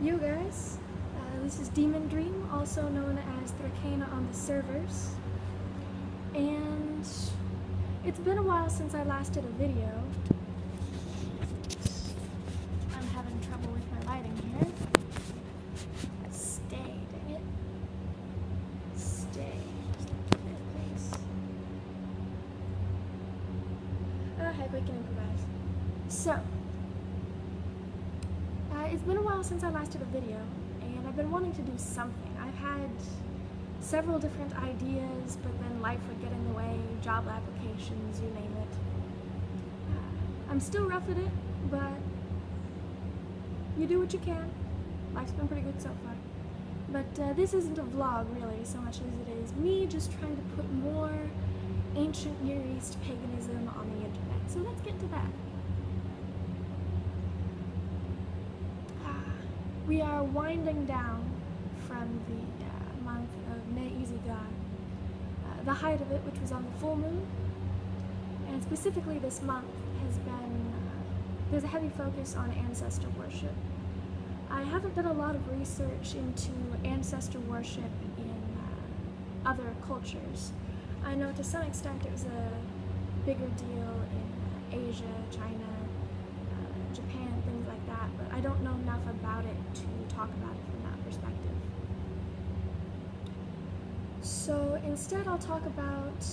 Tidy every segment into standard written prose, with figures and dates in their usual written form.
Yo guys, this is Demon Dream, also known as Thrakana on the servers, and it's been a while since I last did a video. I'm having trouble with my lighting here. Stay, dang it. Stay. Just a bit, please. Oh heck, we can improvise. So, it's been a while since I last did a video, and I've been wanting to do something. I've had several different ideas, but then life would get in the way, job applications, you name it. I'm still rough at it, but you do what you can. Life's been pretty good so far. But this isn't a vlog, really, so much as it is me just trying to put more ancient Near East paganism on the internet. So let's get to that. We are winding down from the month of Ne Izi Gar, the height of it, which was on the full moon, and specifically this month has been, there's a heavy focus on ancestor worship. I haven't done a lot of research into ancestor worship in other cultures. I know to some extent it was a bigger deal in Asia, China, Japan, things like that, but I don't know enough about it to talk about it from that perspective. So instead I'll talk about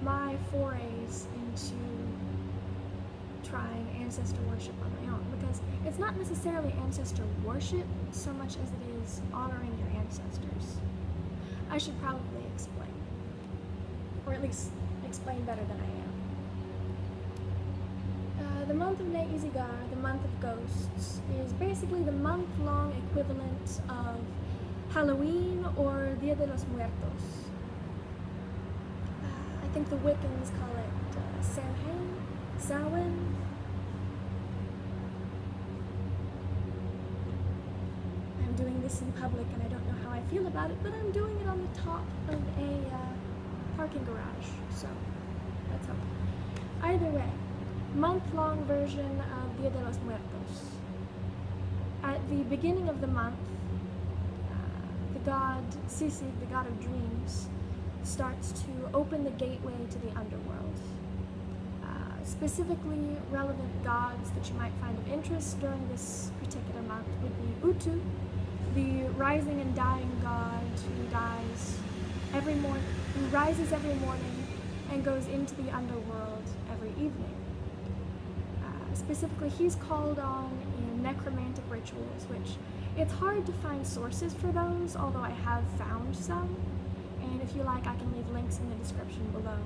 my forays into trying ancestor worship on my own, because it's not necessarily ancestor worship so much as it is honoring your ancestors. I should probably explain, or at least explain better than I am. The month of Ne Izi Gar, the month of ghosts, is basically the month-long equivalent of Halloween or Dia de los Muertos. I think the Wiccans call it Samhain. I'm doing this in public and I don't know how I feel about it, but I'm doing it on the top of a parking garage, so let's hope. Either way, month-long version of Dia de los Muertos. At the beginning of the month, the god Sisi, the god of dreams, starts to open the gateway to the underworld. Specifically relevant gods that you might find of interest during this particular month would be Utu, the rising and dying god who rises every morning and goes into the underworld every evening. Specifically, he's called on in necromantic rituals, which it's hard to find sources for those, although I have found some, and if you like I can leave links in the description below.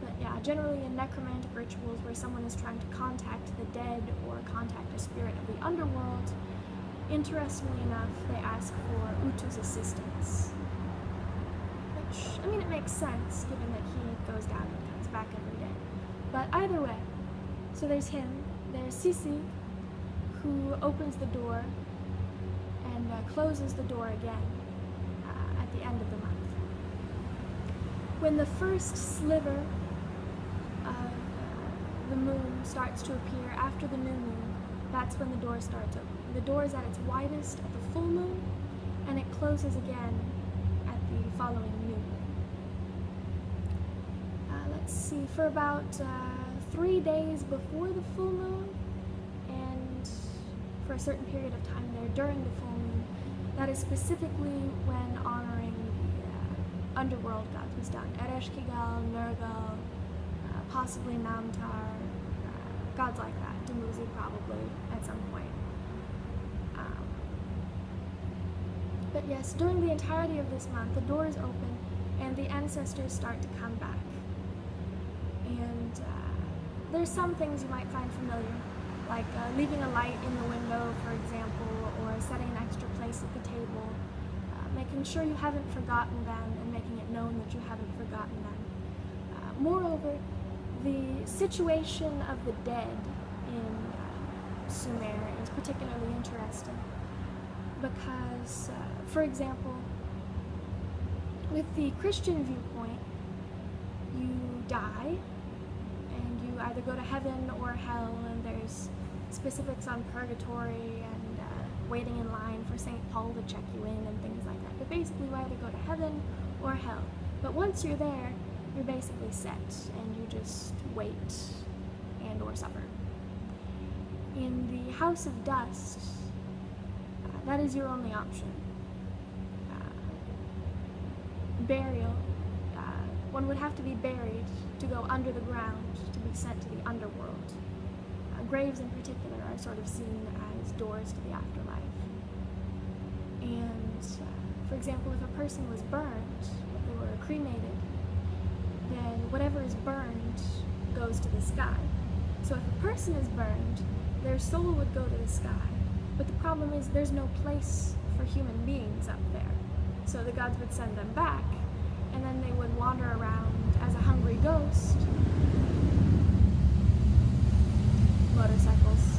But yeah, generally in necromantic rituals where someone is trying to contact the dead or contact a spirit of the underworld, interestingly enough, they ask for Utu's assistance. Which, I mean, it makes sense given that he goes down and comes back every day. But either way, so there's him, there's Sisi, who opens the door and closes the door again at the end of the month. When the first sliver of the moon starts to appear after the new moon, that's when the door starts opening. The door is at its widest at the full moon, and it closes again at the following new moon. Let's see, for about 3 days before the full moon, and for a certain period of time there during the full moon, that is specifically when honoring the Underworld Gods was done. Ereshkigal, Nergal, possibly Namtar, gods like that, Dumuzi probably at some point. But yes, during the entirety of this month, the doors open and the ancestors start to come back. And there's some things you might find familiar, like leaving a light in the window, for example, or setting an extra place at the table, making sure you haven't forgotten them and making it known that you haven't forgotten them. Moreover, the situation of the dead in Sumer is particularly interesting because, for example, with the Christian viewpoint, you die and you either go to heaven or hell, and there's specifics on purgatory and waiting in line for St. Paul to check you in and things like that. But basically you either go to heaven or hell. But once you're there, you're basically set, and you just wait and or suffer. In the House of Dust, that is your only option. Burial. One would have to be buried to go under the ground to be sent to the underworld. Graves in particular are sort of seen as doors to the afterlife. And, for example, if a person was burned, if they were cremated, then whatever is burned goes to the sky. So if a person is burned, their soul would go to the sky. But the problem is there's no place for human beings up there. So the gods would send them back, and then they would wander around as a hungry ghost. Motorcycles.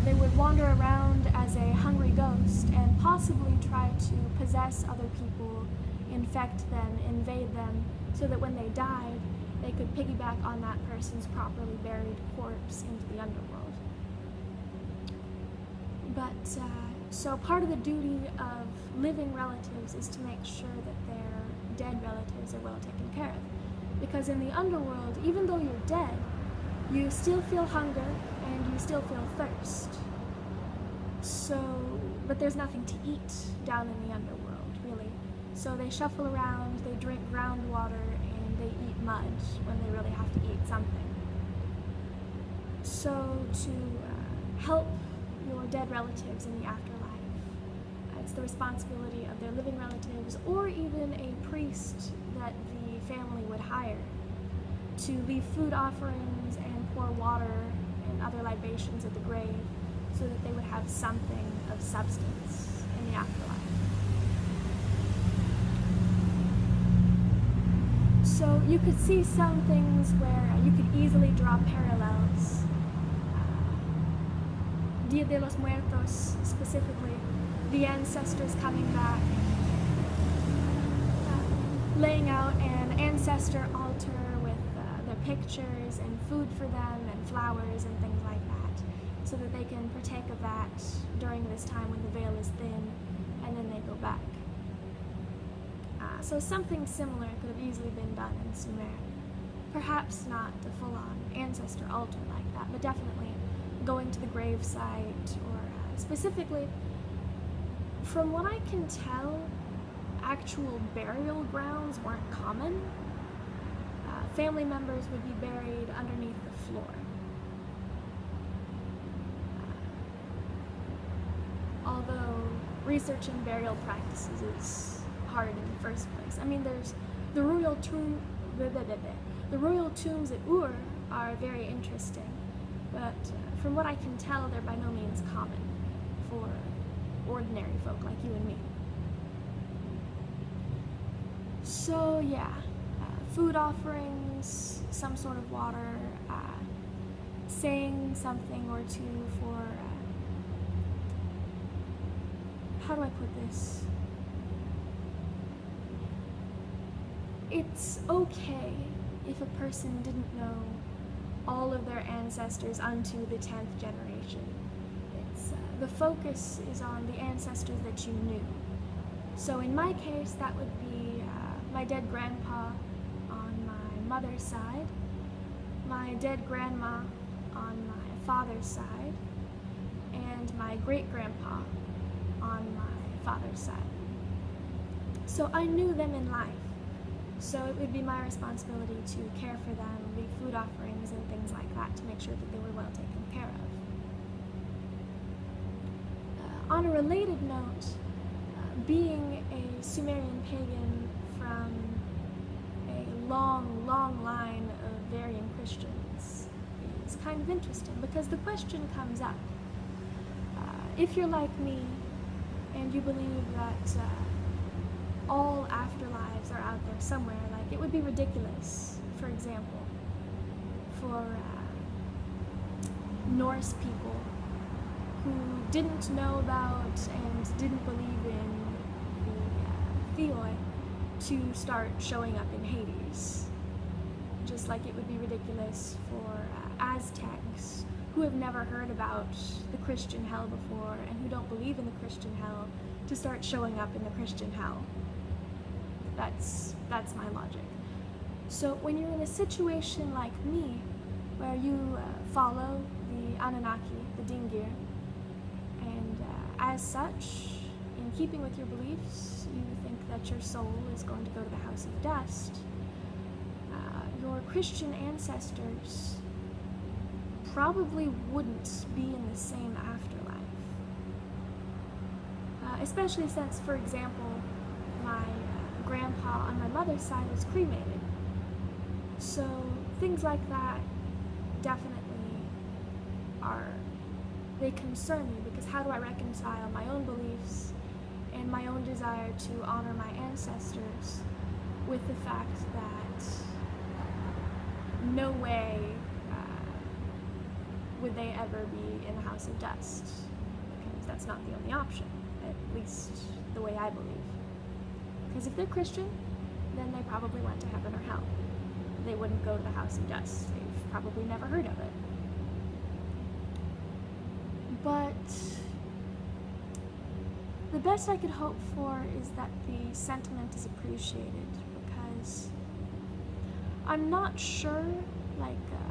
They would wander around as a hungry ghost and possibly try to possess other people, infect them, invade them, so that when they died, they could piggyback on that person's properly buried corpse into the underworld. But, so part of the duty of living relatives is to make sure that their dead relatives are well taken care of. Because in the underworld, even though you're dead, you still feel hunger and you still feel thirst. So, but there's nothing to eat down in the underworld, really. So they shuffle around, they drink groundwater, and they eat mud when they really have to eat something. So to help your dead relatives in the afterlife, it's the responsibility of their living relatives, or even a priest that the family would hire, to leave food offerings and pour water and other libations at the grave so that they would have something of substance in the afterlife. So you could see some things where you could easily draw parallels. Dia de los Muertos, specifically, the ancestors coming back, laying out an ancestor altar with their pictures and food for them and flowers and things like that, so that they can partake of that during this time when the veil is thin, and then they go back. So something similar could have easily been done in Sumer. Perhaps not a full-on ancestor altar like that, but definitely going to the grave site, or specifically, from what I can tell, actual burial grounds weren't common. Family members would be buried underneath the floor. Although researching burial practices is hard in the first place. I mean, there's the royal tomb. The royal tombs at Ur are very interesting, but from what I can tell, they're by no means common for ordinary folk like you and me. So yeah, food offerings, some sort of water, saying something or two for, how do I put this? It's okay if a person didn't know all of their ancestors unto the 10th generation. It's, the focus is on the ancestors that you knew. So in my case, that would be my dead grandpa on my mother's side, my dead grandma on my father's side, and my great-grandpa on my father's side. So I knew them in life. So it would be my responsibility to care for them, leave food offerings and things like that to make sure that they were well taken care of. On a related note, being a Sumerian pagan from a long, long line of varying Christians is kind of interesting, because the question comes up. If you're like me and you believe that all afterlives are out there somewhere, like, it would be ridiculous, for example, for Norse people who didn't know about and didn't believe in the Theoi to start showing up in Hades. Just like it would be ridiculous for Aztecs who have never heard about the Christian hell before and who don't believe in the Christian hell to start showing up in the Christian hell. That's my logic. So when you're in a situation like me, where you follow the Anunnaki, the Dingir, and as such, in keeping with your beliefs, you think that your soul is going to go to the house of dust, your Christian ancestors probably wouldn't be in the same afterlife. Especially since, for example, my grandpa on my mother's side was cremated. So things like that definitely they concern me, because how do I reconcile my own beliefs and my own desire to honor my ancestors with the fact that no way would they ever be in the house of dust, because that's not the only option, at least the way I believe. Because if they're Christian, then they probably went to heaven or hell. They wouldn't go to the house of dust. They've probably never heard of it. But the best I could hope for is that the sentiment is appreciated, because I'm not sure,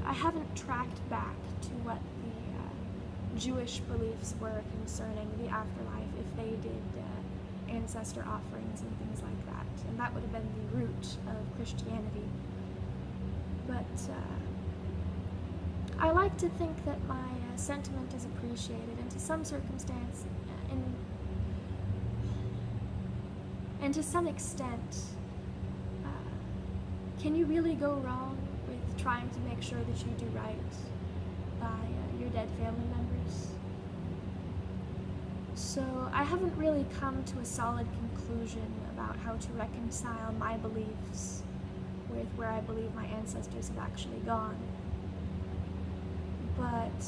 I haven't tracked back to what the Jewish beliefs were concerning the afterlife, if they did ancestor offerings and things like that, and that would have been the root of Christianity. But I like to think that my sentiment is appreciated, and to some circumstance, and to some extent, can you really go wrong with trying to make sure that you do right by your dead family members? So I haven't really come to a solid conclusion about how to reconcile my beliefs with where I believe my ancestors have actually gone. But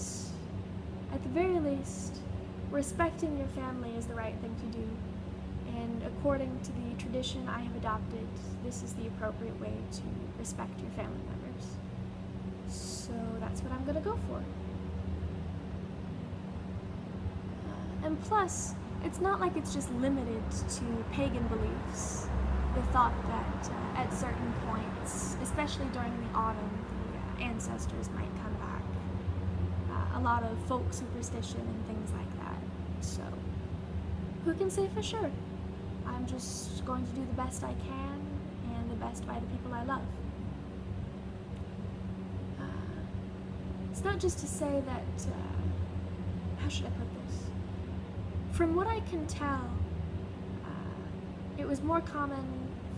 at the very least, respecting your family is the right thing to do. And according to the tradition I have adopted, this is the appropriate way to respect your family members. So that's what I'm going to go for. And plus, it's not like it's just limited to pagan beliefs. The thought that at certain points, especially during the autumn, the ancestors might come back. A lot of folk superstition and things like that. So, who can say for sure? I'm just going to do the best I can, and the best by the people I love. It's not just to say that, how should I put this? From what I can tell, it was more common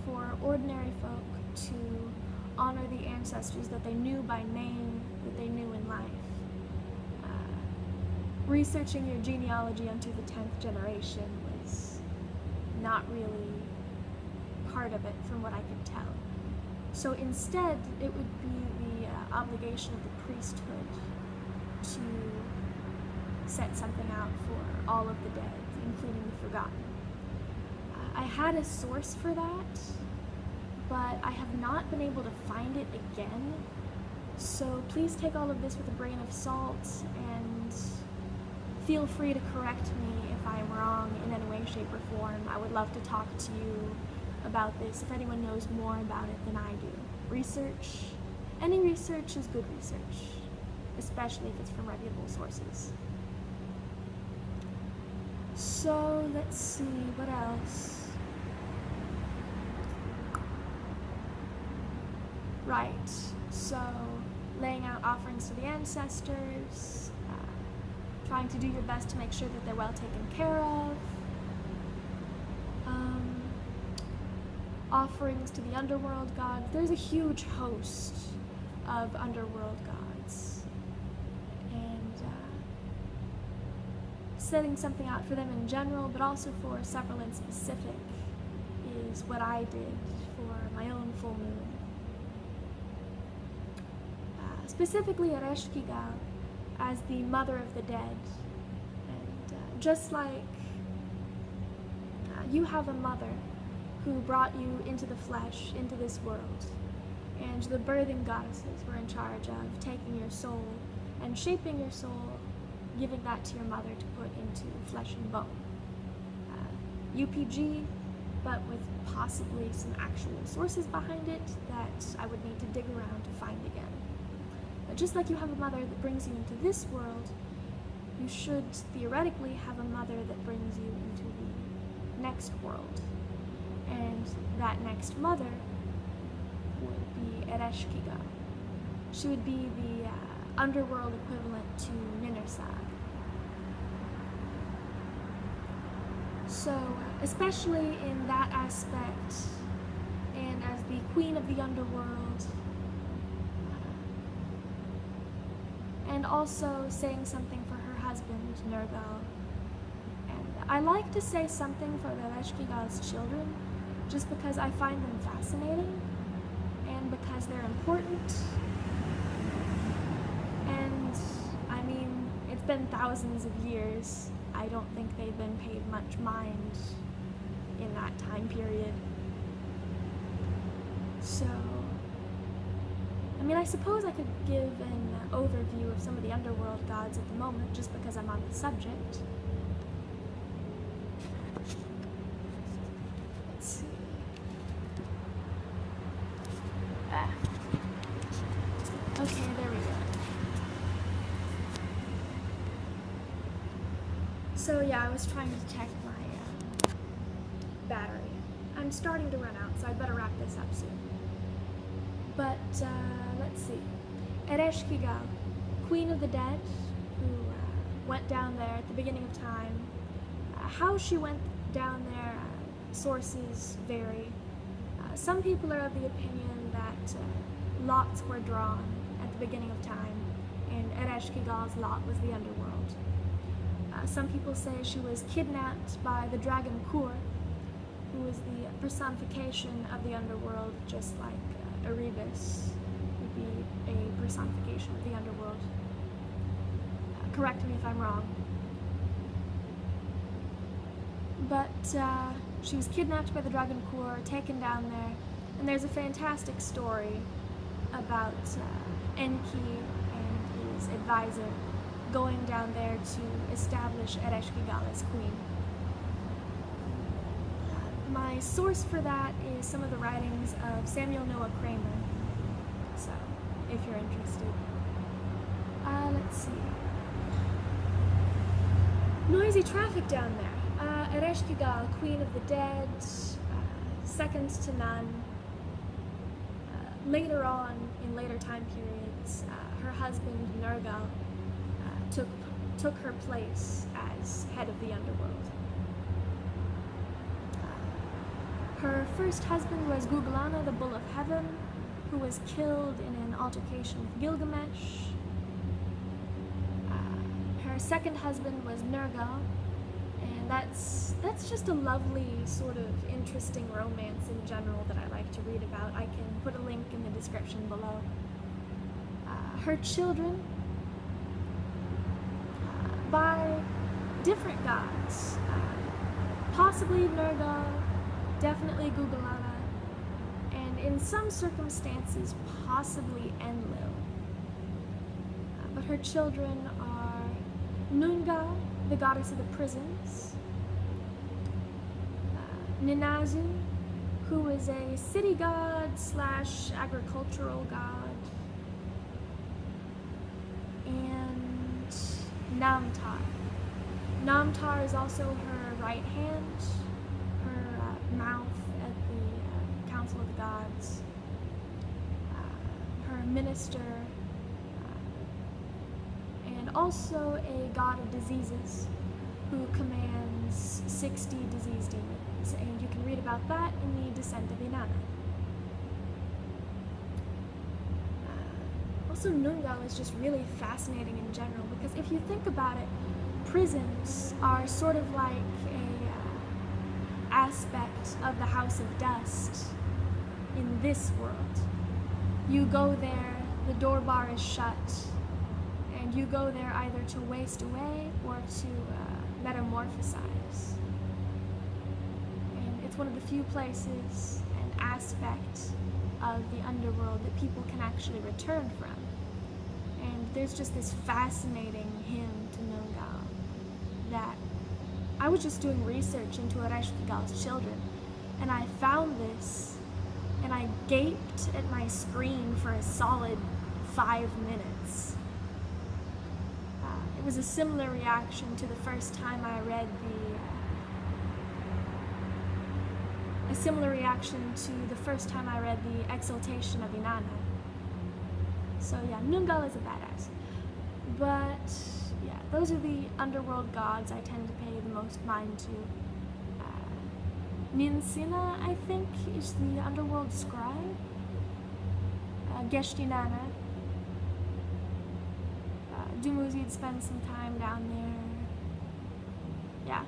for ordinary folk to honor the ancestors that they knew by name, that they knew in life. Researching your genealogy unto the 10th generation was not really part of it from what I could tell. So instead, it would be the obligation of the priesthood to set something out for all of the dead, including the forgotten. I had a source for that, but I have not been able to find it again. So please take all of this with a grain of salt, and feel free to correct me if I'm wrong in any way, shape, or form. I would love to talk to you about this if anyone knows more about it than I do. Any research is good research, especially if it's from reputable sources. So let's see, what else? Right, so laying out offerings to the ancestors, trying to do your best to make sure that they're well taken care of, offerings to the Underworld Gods. There's a huge host of Underworld Gods, and setting something out for them in general, but also for several in specific, is what I did for my own full moon. Specifically at Eshkigal, as the mother of the dead. And just like you have a mother who brought you into the flesh, into this world, and the birthing goddesses were in charge of taking your soul and shaping your soul, giving that to your mother to put into flesh and bone. UPG, but with possibly some actual sources behind it that I would need to dig around to find again. But just like you have a mother that brings you into this world, you should theoretically have a mother that brings you into the next world. And that next mother would be Ereshkigal. She would be the underworld equivalent to Ninersag. So, especially in that aspect, and as the queen of the underworld, and also saying something for her husband, Nergal. And I like to say something for the Ereshkigal's children, just because I find them fascinating, and because they're important. And, I mean, it's been thousands of years. I don't think they've been paid much mind in that time period. So, I mean, I suppose I could give an overview of some of the underworld gods at the moment, just because I'm on the subject. Let's see. Okay, there we go. So yeah, I was trying to check my battery. I'm starting to run out, so I'd better wrap this up soon. But let's see. Ereshkigal, Queen of the Dead, who went down there at the beginning of time. How she went down there, sources vary. Some people are of the opinion that lots were drawn at the beginning of time, and Ereshkigal's lot was the underworld. Some people say she was kidnapped by the dragon Kur, who was the personification of the underworld, just like Erebus would be a personification of the underworld. Correct me if I'm wrong. But she was kidnapped by the dragon Kur, taken down there, and there's a fantastic story about Enki and his advisor going down there to establish Ereshkigal as queen. My source for that is some of the writings of Samuel Noah Kramer, so if you're interested. Let's see. Noisy traffic down there. Ereshkigal, Queen of the Dead, second to none. Later on, in later time periods, her husband, Nergal, took her place as head of the underworld. Her first husband was Guglana, the Bull of Heaven, who was killed in an altercation with Gilgamesh. Her second husband was Nergal, and that's just a lovely, sort of interesting romance in general that I like to read about. I can put a link in the description below. Her children, by different gods, possibly Nergal, definitely Guglana, and in some circumstances, possibly Enlil. But her children are Nungal, the goddess of the prisons, Ninazu, who is a city god / agricultural god, and Namtar. Namtar is also her right hand, her mouth at the Council of the Gods, her minister, and also a god of diseases who commands 60 disease demons, and you can read about that in the Descent of Inanna. Also, Nungal is just really fascinating in general, because if you think about it, prisons are sort of like a aspect of the House of Dust in this world. You go there, the door bar is shut, and you go there either to waste away or to metamorphosize. And it's one of the few places and aspects of the underworld that people can actually return from. And there's just this fascinating hymn to Nungal that I was just doing research into Ereshkigal's children, and I found this, and I gaped at my screen for a solid 5 minutes. It was a similar reaction to the first time I read the Exaltation of Inanna. So yeah, Nungal is a badass. But yeah, those are the underworld gods I tend to pay the most mind to. Ninsina, I think, is the underworld scribe. Geshtinana. Dumuzid spends some time down there. Yeah.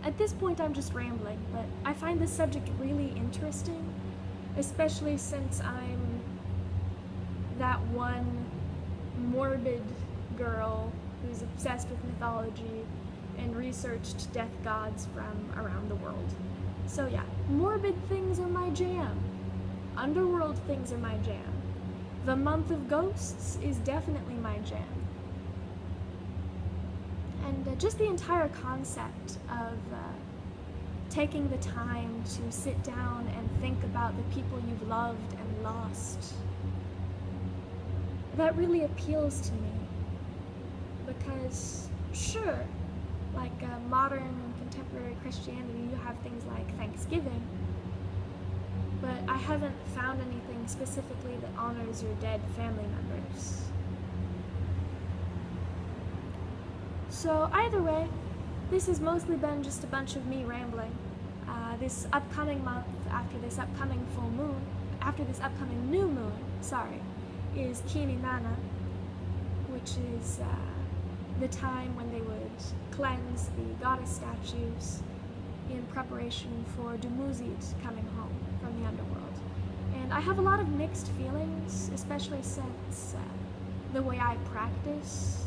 At this point I'm just rambling, but I find this subject really interesting, especially since I'm that one morbid girl who's obsessed with mythology and researched death gods from around the world. So yeah, morbid things are my jam. Underworld things are my jam. The month of ghosts is definitely my jam. And just the entire concept of taking the time to sit down and think about the people you've loved and lost, that really appeals to me. Because, sure, like modern contemporary Christianity, you have things like Thanksgiving, but I haven't found anything specifically that honors your dead family members. So either way, this has mostly been just a bunch of me rambling. This upcoming month, after this upcoming new moon, is Kininana, which is the time when they would cleanse the goddess statues in preparation for Dumuzid coming home from the underworld. And I have a lot of mixed feelings, especially since the way I practice,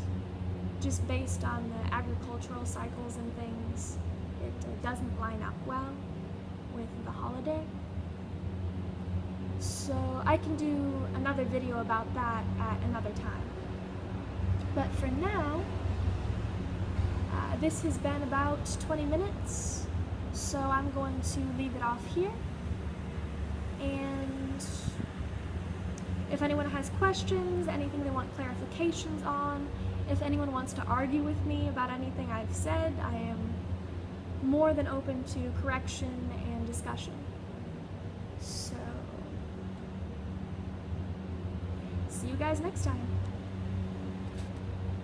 just based on the agricultural cycles and things, it doesn't line up well with the holiday. So I can do another video about that at another time. But for now, this has been about 20 minutes, so I'm going to leave it off here. And if anyone has questions, anything they want clarifications on, if anyone wants to argue with me about anything I've said, I am more than open to correction and discussion. So, see you guys next time.